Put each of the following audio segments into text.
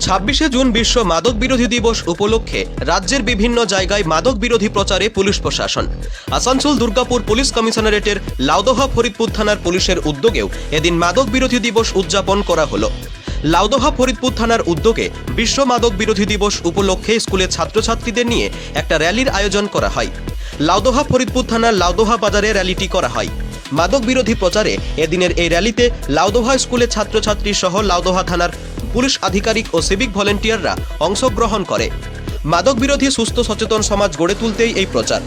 26শে June বিশ্ব মাদক বিরোধী দিবস উপলক্ষে রাজ্যের বিভিন্ন জায়গায় মাদক বিরোধী প্রচারে পুলিশ প্রশাসন। আসানসোল দুর্গাপুর পুলিশ কমিশনারেটের লাউদোহা ফরিদপুর থানার পুলিশের উদ্যোগেও এদিন মাদক বিরোধী দিবস উদযাপন করা হলো। লাউদোহা ফরিদপুর থানার উদ্যোগে বিশ্ব মাদক বিরোধী দিবস উপলক্ষে স্কুলের ছাত্রছাত্রীদের নিয়ে একটা র্যালির আয়োজন করা হয়। লাউদোহা ফরিদপুর থানার লাউদোহা বাজারে র্যালিটি করা হয়। মাদক বিরোধী প্রচারে এদিনের এই র্যালিতে লাউদোহা স্কুলের ছাত্রছাত্রী সহ লাউদোহা থানার পুলিশ আধিকারিক ও সিভিক ভলেন্টিয়াররা অংশগ্রহণ করে। মাদক বিরোধী সুস্থ সচেতন সমাজ গড়ে তুলতেই এই প্রচার।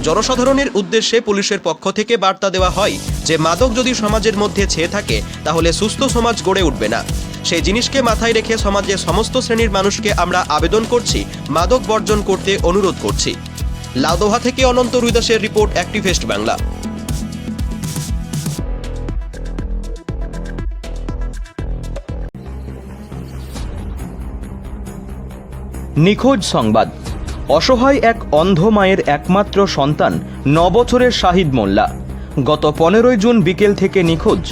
জনসাধারণের উদ্দেশ্যে পুলিশের পক্ষ থেকে বার্তা দেওয়া হয় যে মাদক যদি সমাজের মধ্যে ছেয়ে থাকে তাহলে সুস্থ সমাজ গড়ে উঠবে না। সেই জিনিসকে মাথায় রেখে সমাজের সমস্ত শ্রেণীর মানুষকে আমরা আবেদন করছি, মাদক বর্জন করতে অনুরোধ করছি। লাউদোহা থেকে অনন্ত রুইদাসের রিপোর্ট, অ্যাক্টিভেস্ট বাংলা। নিখোঁজ সংবাদ। অসহায় এক অন্ধ মায়ের একমাত্র সন্তান 9 বছরের শাহিদ মোল্লা গত 15 জুন বিকেল থেকে নিখোঁজ।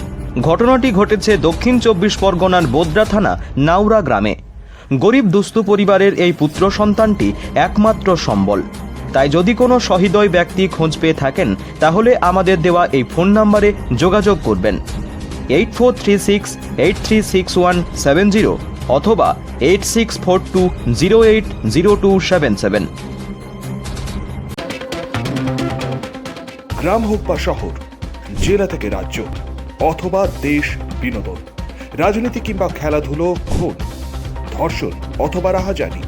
ঘটনাটি ঘটেছে দক্ষিণ 24 পরগনার বোদরা থানা নাউরা গ্রামে। গরিব দুস্থ পরিবারের এই পুত্র সন্তানটি একমাত্র সম্বল। তাই যদি কোনো সহৃদয় ব্যক্তি খোঁজ পেয়ে থাকেন তাহলে আমাদের দেওয়া এই ফোন নম্বরে যোগাযোগ করবেন 8436836170 অথবা 8642080277। গ্রাম হোক বা শহর, জেলা থেকে রাজ্য অথবা দেশ, বিনোদন, রাজনীতি কিংবা খেলাধুলো, খুন, ধর্ষণ অথবা রাহাজানি,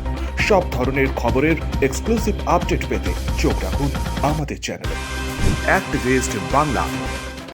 সব ধরনের খবরের এক্সক্লুসিভ আপডেট পেতে চোখ রাখুন আমাদের চ্যানেলে অ্যাক্টিভেস্ট বাংলা।